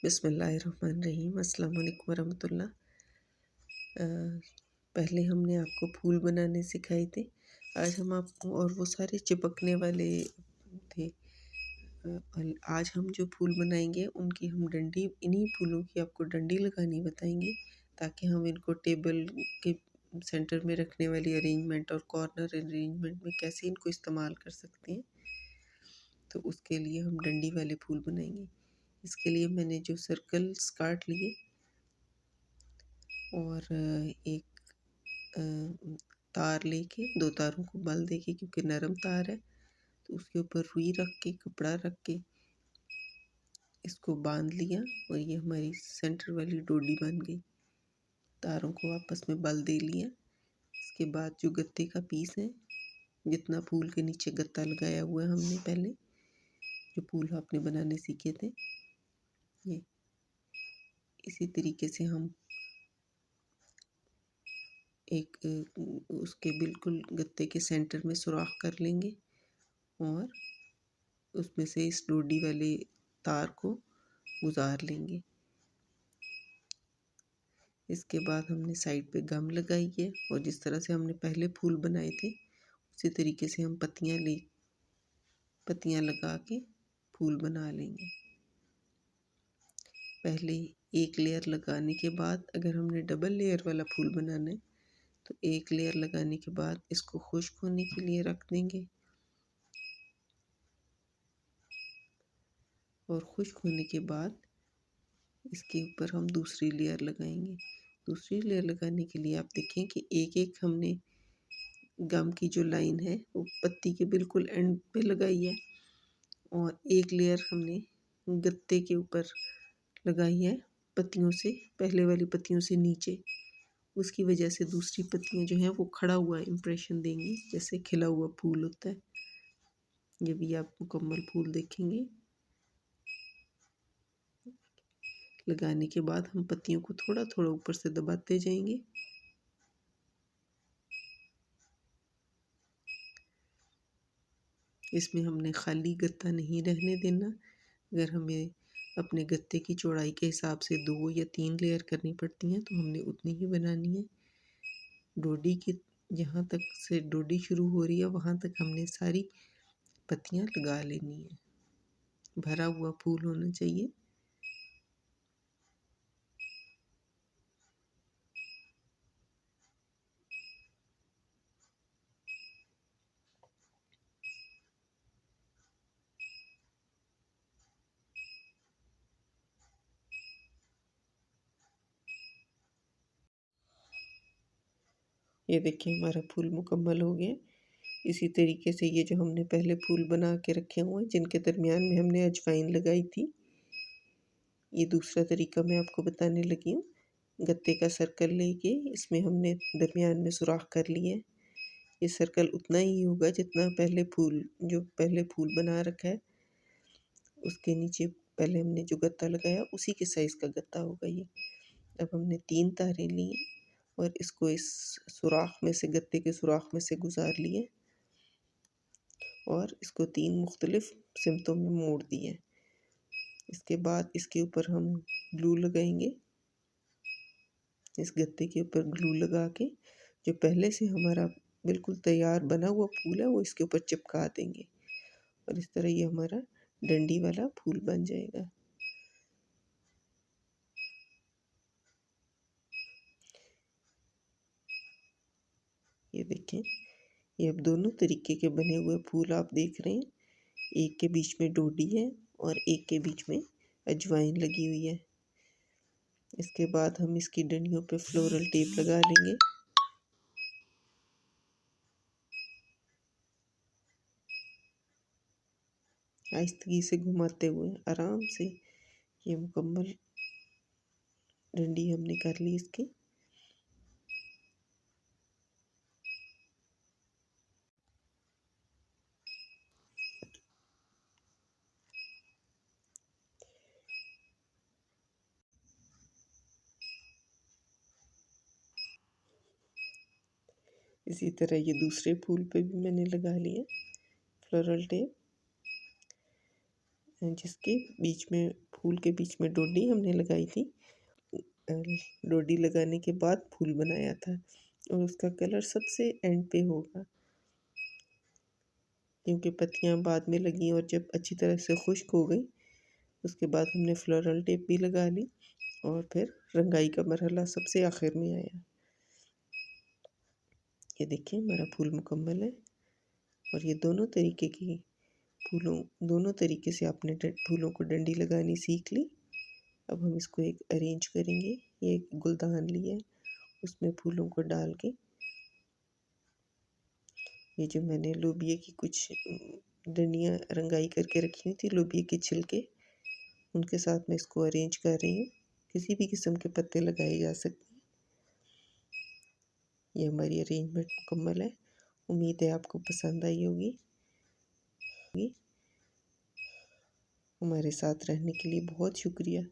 बिस्मिल्लाहिर्रहमानिर्रहीम। अस्सलाम वालेकुम वरहमतुल्लाह। पहले हमने आपको फूल बनाने सिखाए थे। आज हम आपको और वो सारे चिपकने वाले थे। आज हम जो फूल बनाएंगे उनकी हम डंडी, इन्हीं फूलों की आपको डंडी लगानी बताएंगे, ताकि हम इनको टेबल के सेंटर में रखने वाली अरेंजमेंट और कॉर्नर अरेंजमेंट में कैसे इनको इस्तेमाल कर सकते हैं। तो उसके लिए हम डंडी वाले फूल बनाएंगे। इसके लिए मैंने जो सर्कल्स काट लिए और एक तार लेके, दो तारों को बल देके, क्योंकि नरम तार है तो उसके ऊपर रुई रख के, कपड़ा रख के इसको बांध लिया और ये हमारी सेंटर वाली डोडी बन गई। तारों को आपस में बल दे लिया। इसके बाद जो गत्ते का पीस है, जितना फूल के नीचे गत्ता लगाया हुआ है हमने पहले, जो फूल आपने बनाने सीखे थे, ये इसी तरीके से हम एक उसके बिल्कुल गत्ते के सेंटर में सुराख कर लेंगे और उसमें से इस डोडी वाले तार को गुजार लेंगे। इसके बाद हमने साइड पे गम लगाई है और जिस तरह से हमने पहले फूल बनाए थे उसी तरीके से हम पत्तियां लगा के फूल बना लेंगे। पहले एक लेयर लगाने के बाद, अगर हमने डबल लेयर वाला फूल बनाना है तो एक लेयर लगाने के बाद इसको खुश्क होने के लिए रख देंगे और खुश्क होने के बाद इसके ऊपर हम दूसरी लेयर लगाएंगे। दूसरी लेयर लगाने के लिए आप देखें कि एक एक हमने गम की जो लाइन है वो पत्ती के बिल्कुल एंड पे लगाई है और एक लेयर हमने गत्ते के ऊपर लगाई है पत्तियों से, पहले वाली पत्तियों से नीचे। उसकी वजह से दूसरी पत्तियां जो हैं वो खड़ा हुआ इम्प्रेशन देंगी, जैसे खिला हुआ फूल होता है। ये भी आप मुकम्मल फूल देखेंगे। लगाने के बाद हम पत्तियों को थोड़ा थोड़ा ऊपर से दबाते जाएंगे। इसमें हमने खाली गत्ता नहीं रहने देना। अगर हमें अपने गत्ते की चौड़ाई के हिसाब से 2 या 3 लेयर करनी पड़ती हैं तो हमने उतनी ही बनानी है। डोडी की जहाँ तक से डोडी शुरू हो रही है वहाँ तक हमने सारी पत्तियाँ लगा लेनी है। भरा हुआ फूल होना चाहिए। ये देखिए हमारा फूल मुकम्मल हो गया। इसी तरीके से ये जो हमने पहले फूल बना के रखे हुए हैं, जिनके दरमियान में हमने अजवाइन लगाई थी, ये दूसरा तरीका मैं आपको बताने लगी हूँ। गत्ते का सर्कल लेके इसमें हमने दरमियान में सुराख कर लिया है। ये सर्कल उतना ही होगा जितना जो पहले फूल बना रखा है उसके नीचे पहले हमने जो गत्ता लगाया उसी के साइज़ का गत्ता होगा ये। अब हमने 3 तारें ली और इसको इस सुराख में से, गत्ते के सुराख में से गुजार लिए और इसको 3 मुख्तलिफ सिमतों में मोड़ दिए। इसके बाद इसके ऊपर हम ग्लू लगाएंगे। इस गत्ते के ऊपर ग्लू लगा के जो पहले से हमारा बिल्कुल तैयार बना हुआ फूल है वो इसके ऊपर चिपका देंगे और इस तरह ये हमारा डंडी वाला फूल बन जाएगा। ये देखें, ये अब दोनों तरीके के बने हुए फूल आप देख रहे हैं। एक के बीच में डोडी है और एक के बीच में अजवाइन लगी हुई है। इसके बाद हम इसकी डंडियों पे फ्लोरल टेप लगा लेंगे। आहिस्तगी से घुमाते हुए आराम से ये मुकम्मल डंडी हमने कर ली इसकी। इसी तरह ये दूसरे फूल पे भी मैंने लगा लिया फ्लोरल टेप। जिसके बीच में फूल के बीच में डोडी हमने लगाई थी। डोडी लगाने के बाद फूल बनाया था और उसका कलर सबसे एंड पे होगा, क्योंकि पत्तियां बाद में लगी और जब अच्छी तरह से खुश्क हो गई उसके बाद हमने फ्लोरल टेप भी लगा ली और फिर रंगाई का मरहला सबसे आखिर में आया। ये देखिए हमारा फूल मुकम्मल है और ये दोनों तरीके की दोनों तरीके से आपने फूलों को डंडी लगानी सीख ली। अब हम इसको एक अरेंज करेंगे। ये एक गुलदान लिया, उसमें फूलों को डाल के ये जो मैंने लोबिया की कुछ डंडियाँ रंगाई करके रखी हुई थी, लोबिया के छिलके, उनके साथ मैं इसको अरेंज कर रही हूँ। किसी भी किस्म के पत्ते लगाए जा सकते हैं। ये हमारी अरेंजमेंट मुकम्मल है। उम्मीद है आपको पसंद आई होगी। हमारे साथ रहने के लिए बहुत शुक्रिया।